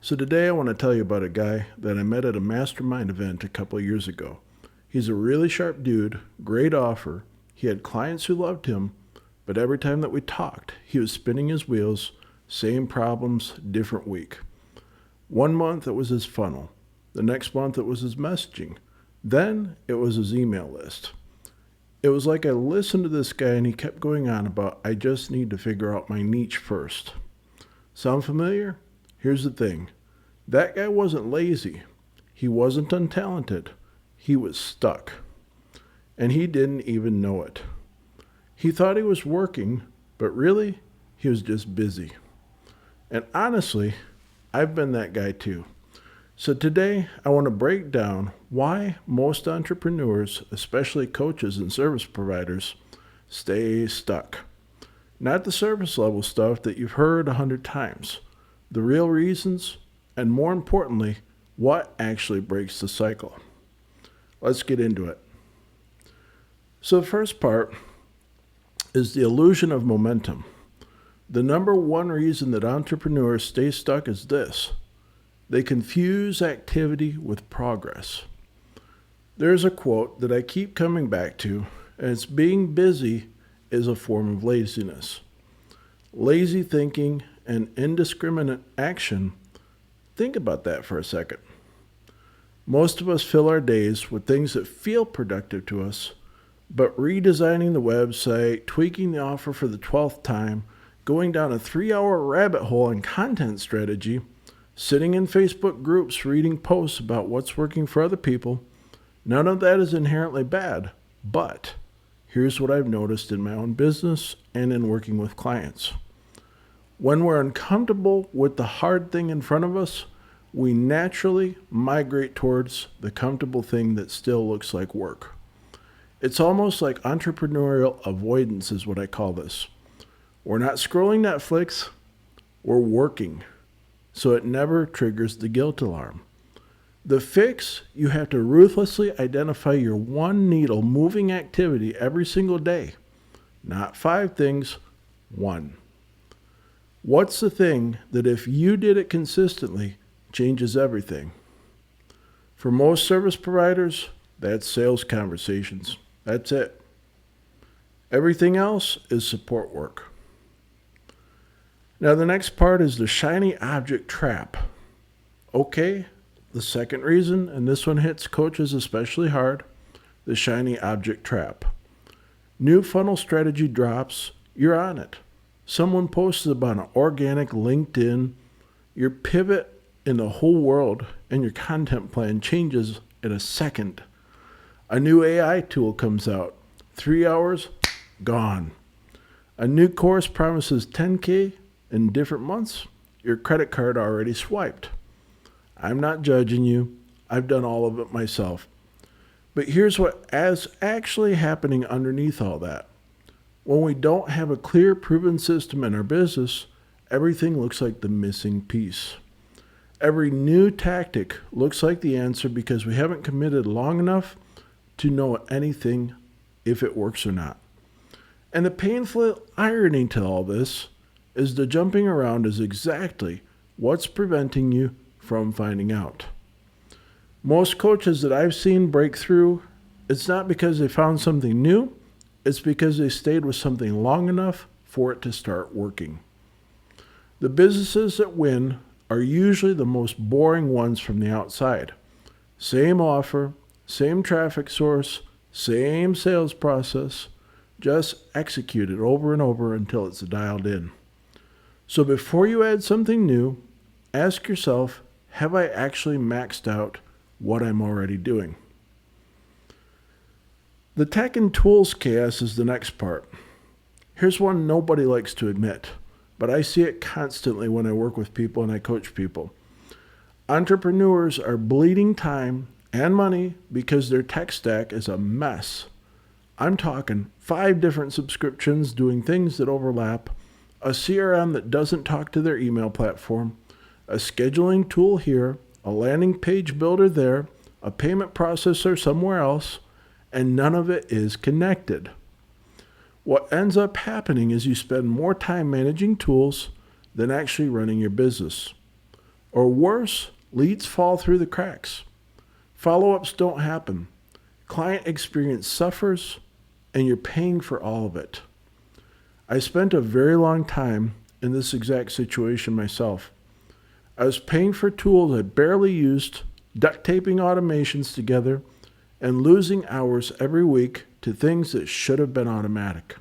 So today I want to tell you about a guy that I met at a mastermind event a couple of years ago. He's a really sharp dude, great offer. He had clients who loved him, but every time that we talked, he was spinning his wheels, same problems, different week. One month it was his funnel. The next month it was his messaging. Then it was his email list. It was like I listened to this guy and he kept going on about, I just need to figure out my niche first. Sound familiar? Here's the thing. That guy wasn't lazy. He wasn't untalented. He was stuck. And he didn't even know it. He thought he was working, but really, he was just busy. And honestly, I've been that guy too. So today, I want to break down why most entrepreneurs, especially coaches and service providers, stay stuck. Not the surface level stuff that you've heard 100 times. The real reasons, and more importantly, what actually breaks the cycle. Let's get into it. So the first part is the illusion of momentum. The number one reason that entrepreneurs stay stuck is this. They confuse activity with progress. There's a quote that I keep coming back to, and it's being busy is a form of laziness. Lazy thinking and indiscriminate action, think about that for a second. Most of us fill our days with things that feel productive to us, but redesigning the website, tweaking the offer for the 12th time, going down a 3-hour rabbit hole in content strategy, sitting in Facebook groups reading posts about what's working for other people, none of that is inherently bad. But here's what I've noticed in my own business and in working with clients. When we're uncomfortable with the hard thing in front of us, we naturally migrate towards the comfortable thing that still looks like work. It's almost like entrepreneurial avoidance is what I call this. We're not scrolling Netflix, we're working. So it never triggers the guilt alarm. The fix, you have to ruthlessly identify your one needle moving activity every single day. Not 5 things, 1. What's the thing that if you did it consistently, changes everything? For most service providers, that's sales conversations. That's it. Everything else is support work. Now the next part is the shiny object trap. Okay, the second reason, and this one hits coaches especially hard, the shiny object trap. New funnel strategy drops, you're on it. Someone posts about an organic LinkedIn, your pivot in the whole world, and your content plan changes in a second. A new AI tool comes out, 3 hours, gone. A new course promises 10K in different months, your credit card already swiped. I'm not judging you. I've done all of it myself. But here's what is actually happening underneath all that. When we don't have a clear, proven system in our business, everything looks like the missing piece. Every new tactic looks like the answer because we haven't committed long enough to know anything if it works or not. And the painful irony to all this is the jumping around is exactly what's preventing you from finding out. Most coaches that I've seen break through, it's not because they found something new, it's because they stayed with something long enough for it to start working. The businesses that win are usually the most boring ones from the outside. Same offer, same traffic source, same sales process, just executed over and over until it's dialed in. So before you add something new, ask yourself, have I actually maxed out what I'm already doing? The tech and tools chaos is the next part. Here's one nobody likes to admit, but I see it constantly when I work with people and I coach people. Entrepreneurs are bleeding time and money because their tech stack is a mess. I'm talking 5 different subscriptions doing things that overlap, a CRM that doesn't talk to their email platform, a scheduling tool here, a landing page builder there, a payment processor somewhere else, and none of it is connected. What ends up happening is you spend more time managing tools than actually running your business. Or worse, leads fall through the cracks. Follow-ups don't happen. Client experience suffers, and you're paying for all of it. I spent a very long time in this exact situation myself. I was paying for tools I barely used, duct taping automations together, and losing hours every week to things that should have been automatic.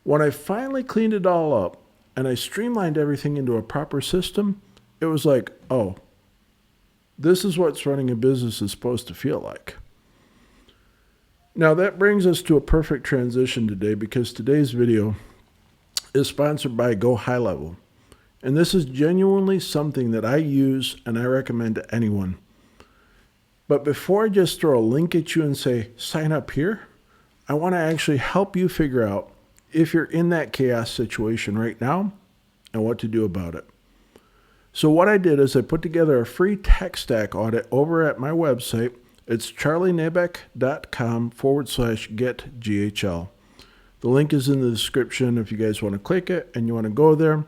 When I finally cleaned it all up and I streamlined everything into a proper system, it was like, oh, this is what running a business is supposed to feel like. Now that brings us to a perfect transition today, because today's video is sponsored by Go High Level. And this is genuinely something that I use and I recommend to anyone. But before I just throw a link at you and say, sign up here, I want to actually help you figure out if you're in that chaos situation right now and what to do about it. So what I did is I put together a free tech stack audit over at my website. It's charlienabeck.com/getghl. The link is in the description if you guys want to click it and you want to go there.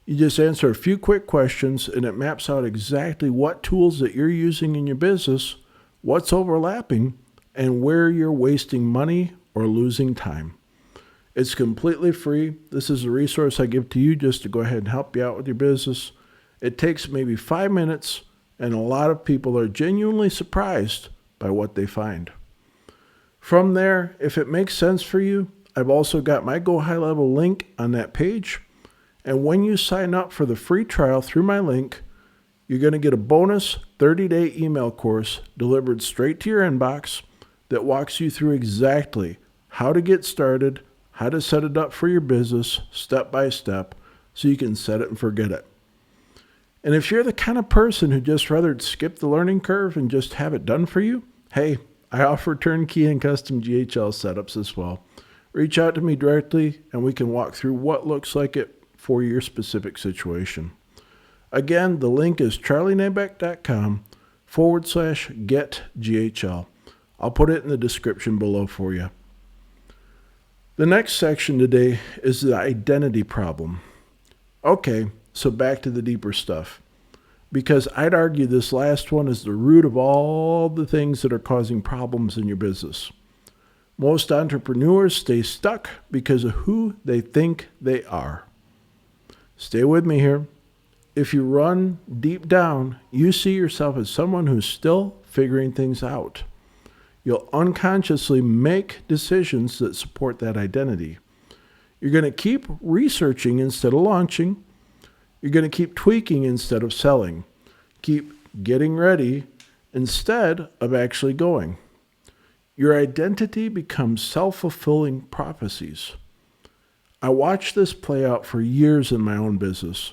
You just answer a few quick questions and it maps out exactly what tools that you're using in your business, what's overlapping, and where you're wasting money or losing time. It's completely free. This is a resource I give to you just to go ahead and help you out with your business. It takes maybe 5 minutes, and a lot of people are genuinely surprised by what they find. From there, if it makes sense for you, I've also got my Go High Level link on that page. And when you sign up for the free trial through my link, you're going to get a bonus 30-day email course delivered straight to your inbox that walks you through exactly how to get started, how to set it up for your business step by step so you can set it and forget it. And if you're the kind of person who just rather skip the learning curve and just have it done for you, hey, I offer turnkey and custom GHL setups as well. Reach out to me directly and we can walk through what looks like it for your specific situation. Again, the link is charlienabeck.com/getghl. I'll put it in the description below for you. The next section today is the identity problem. Okay, so back to the deeper stuff. Because I'd argue this last one is the root of all the things that are causing problems in your business. Most entrepreneurs stay stuck because of who they think they are. Stay with me here. If you run deep down, you see yourself as someone who's still figuring things out. You'll unconsciously make decisions that support that identity. You're going to keep researching instead of launching. You're going to keep tweaking instead of selling. Keep getting ready instead of actually going. Your identity becomes self-fulfilling prophecies. I watched this play out for years in my own business.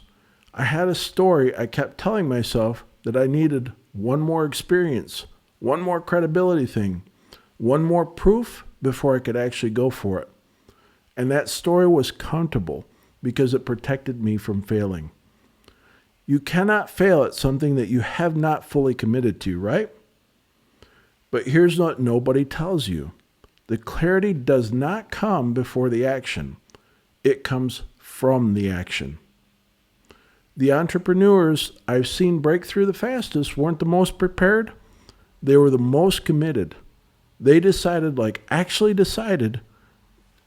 I had a story I kept telling myself that I needed one more experience, one more credibility thing, one more proof before I could actually go for it. And that story was countable because it protected me from failing. You cannot fail at something that you have not fully committed to, right? But here's what nobody tells you. The clarity does not come before the action. It comes from the action. The entrepreneurs I've seen break through the fastest weren't the most prepared. They were the most committed. They actually decided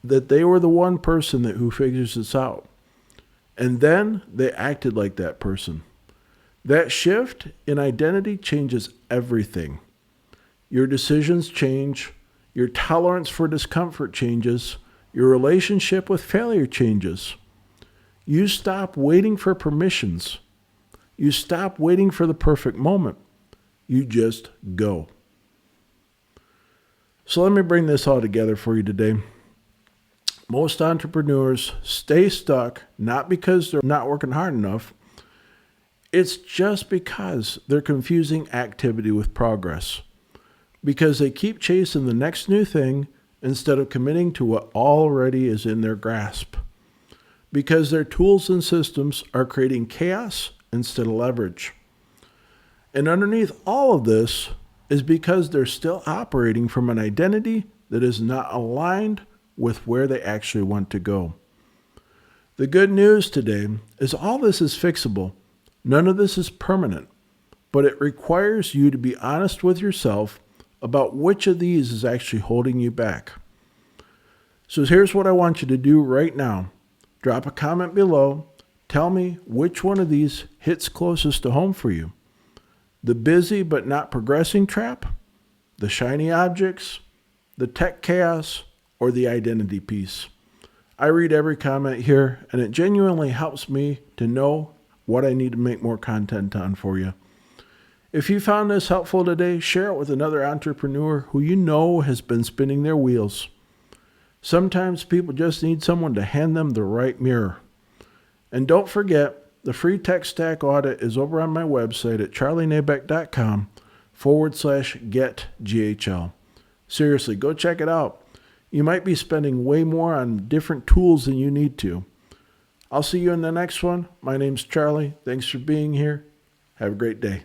that they were the one person who figures this out. And then they acted like that person. That shift in identity changes everything. Your decisions change. Your tolerance for discomfort changes. Your relationship with failure changes. You stop waiting for permissions. You stop waiting for the perfect moment. You just go. So let me bring this all together for you today. Most entrepreneurs stay stuck not because they're not working hard enough. It's just because they're confusing activity with progress. Because they keep chasing the next new thing instead of committing to what already is in their grasp. Because their tools and systems are creating chaos instead of leverage. And underneath all of this is because they're still operating from an identity that is not aligned with where they actually want to go. The good news today is all this is fixable. None of this is permanent, but it requires you to be honest with yourself about which of these is actually holding you back. So here's what I want you to do right now. Drop a comment below. Tell me which one of these hits closest to home for you. The busy but not progressing trap, the shiny objects, the tech chaos, or the identity piece. I read every comment here, and it genuinely helps me to know what I need to make more content on for you. If you found this helpful today, share it with another entrepreneur who you know has been spinning their wheels. Sometimes people just need someone to hand them the right mirror. And don't forget, the free tech stack audit is over on my website at charlienabeck.com/getGHL. Seriously, go check it out. You might be spending way more on different tools than you need to. I'll see you in the next one. My name's Charlie. Thanks for being here. Have a great day.